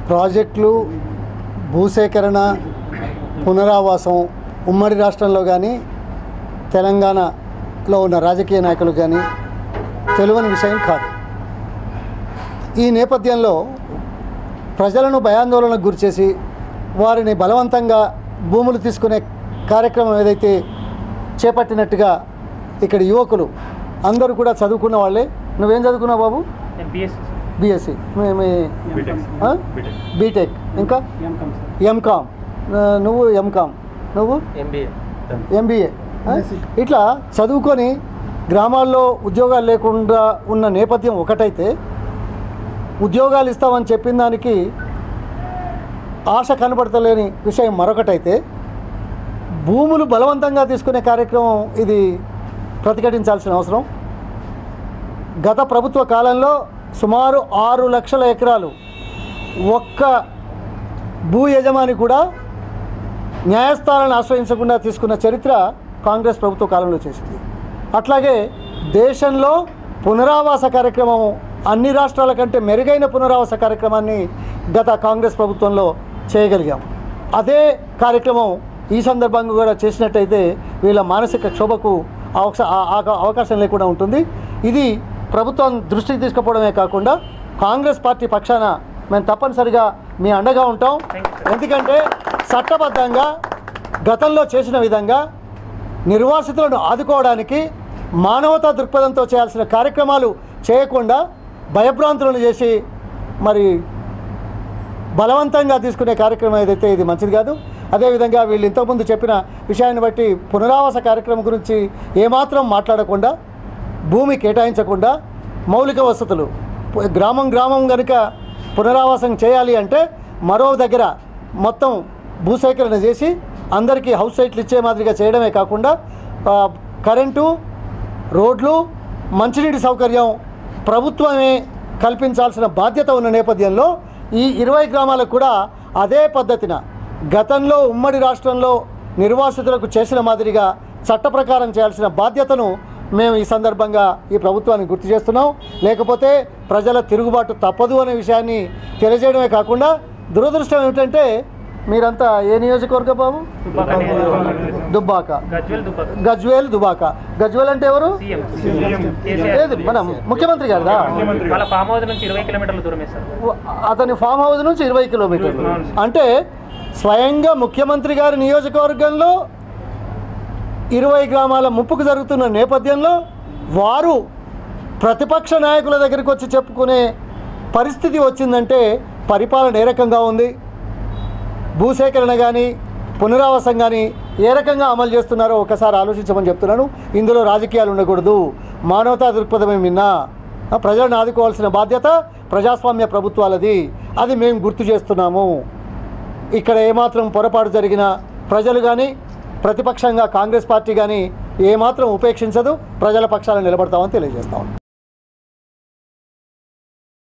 ప్రాజెక్టులు, భూసేకరణ, పునరావాసం ఉమ్మడి రాష్ట్రంలో కానీ తెలంగాణలో ఉన్న రాజకీయ నాయకులు కానీ తెలియని విషయం కాదు. ఈ నేపథ్యంలో ప్రజలను భయాందోళనకు గురిచేసి వారిని బలవంతంగా భూములు తీసుకునే కార్యక్రమం ఏదైతే చేపట్టినట్టుగా ఇక్కడ యువకులు అందరూ కూడా చదువుకున్న వాళ్ళే. నువ్వేం చదువుకున్నావు బాబు? బీఎస్సీ, బీటెక్, ఇంకా ఎంకామ్, నువ్వు ఎంకామ్, నువ్వు ఎంబీఏ. ఇట్లా చదువుకొని గ్రామాల్లో ఉద్యోగాలు లేకుండా ఉన్న నేపథ్యం ఒకటైతే, ఉద్యోగాలు ఇస్తామని చెప్పిన దానికి ఆశ కనబడతలేని విషయం మరొకటైతే, భూములు బలవంతంగా తీసుకునే కార్యక్రమం ఇది ప్రతిఘటించాల్సిన అవసరం. గత ప్రభుత్వ కాలంలో సుమారు 6 లక్షల ఎకరాలు ఒక్క భూ యజమాని కూడా న్యాయస్థానాలను ఆశ్రయించకుండా తీసుకున్న చరిత్ర కాంగ్రెస్ ప్రభుత్వ కాలంలో చేసింది. అట్లాగే దేశంలో పునరావాస కార్యక్రమం అన్ని రాష్ట్రాల కంటే మెరుగైన పునరావాస కార్యక్రమాన్ని గత కాంగ్రెస్ ప్రభుత్వంలో చేయగలిగాం. అదే కార్యక్రమం ఈ సందర్భంగా కూడా చేసినట్టయితే వీళ్ళ మానసిక క్షోభకు అవకాశం లేకుండా ఉంటుంది. ఇది ప్రభుత్వం దృష్టికి తీసుకుపోవడమే కాకుండా కాంగ్రెస్ పార్టీ పక్షాన మేము తప్పనిసరిగా మీ అండగా ఉంటాం. ఎందుకంటే చట్టబద్ధంగా గతంలో చేసిన విధంగా నిర్వాసితులను ఆదుకోవడానికి మానవతా దృక్పథంతో చేయాల్సిన కార్యక్రమాలు చేయకుండా భయభ్రాంతులను చేసి మరి బలవంతంగా తీసుకునే కార్యక్రమం ఏదైతే ఇది మంచిది కాదు. అదేవిధంగా వీళ్ళు ఇంతకుముందు చెప్పిన విషయాన్ని బట్టి పునరావాస కార్యక్రమం గురించి ఏమాత్రం మాట్లాడకుండా, భూమి కేటాయించకుండా, మౌలిక వసతులు గ్రామం కనుక పునరావాసం చేయాలి అంటే మరో దగ్గర మొత్తం భూసేకరణ చేసి అందరికీ హౌస్ సైట్లు ఇచ్చే మాదిరిగా చేయడమే కాకుండా కరెంటు, రోడ్లు, మంచినీటి సౌకర్యం ప్రభుత్వమే కల్పించాల్సిన బాధ్యత ఉన్న నేపథ్యంలో ఈ 20 గ్రామాలకు కూడా అదే పద్ధతిన గతంలో ఉమ్మడి రాష్ట్రంలో నిర్వాసితులకు చేసిన మాదిరిగా చట్ట ప్రకారం చేయాల్సిన బాధ్యతను మేము ఈ సందర్భంగా ఈ ప్రభుత్వానికి గుర్తు చేస్తున్నాం. లేకపోతే ప్రజల తిరుగుబాటు తప్పదు అనే విషయాన్ని తెలియజేయడమే కాకుండా, దురదృష్టం ఏమిటంటే మీరంతా ఏ నియోజకవర్గ బాబు? దుబ్బాక, గజ్వేల్, దుబ్బాక. గజ్వేల్ అంటే ఎవరు? ఏది మన ముఖ్యమంత్రి గారిదా? అతని ఫామ్ హౌస్ నుంచి 20 కిలోమీటర్లు. అంటే స్వయంగా ముఖ్యమంత్రి గారి నియోజకవర్గంలో 20 గ్రామాల ముప్పుకు జరుగుతున్న నేపథ్యంలో వారు ప్రతిపక్ష నాయకుల దగ్గరికి వచ్చి చెప్పుకునే పరిస్థితి వచ్చిందంటే పరిపాలన ఏ రకంగా ఉంది, భూసేకరణ కానీ పునరావాసం కానీ ఏ రకంగా అమలు చేస్తున్నారో ఒకసారి ఆలోచించమని చెప్తున్నాను. ఇందులో రాజకీయాలు ఉండకూడదు, మానవతా దృక్పథమే మిన్నా. ప్రజలను ఆదుకోవాల్సిన బాధ్యత ప్రజాస్వామ్య ప్రభుత్వాలది. అది మేము గుర్తు చేస్తున్నాము. ఇక్కడ ఏమాత్రం పొరపాటు జరిగినా ప్రజలు కానీ ప్రతిపక్షంగా కాంగ్రెస్ పార్టీ కానీ ఏమాత్రం ఉపేక్షించదు, ప్రజల పక్షాలను నిలబడతామని తెలియజేస్తాం.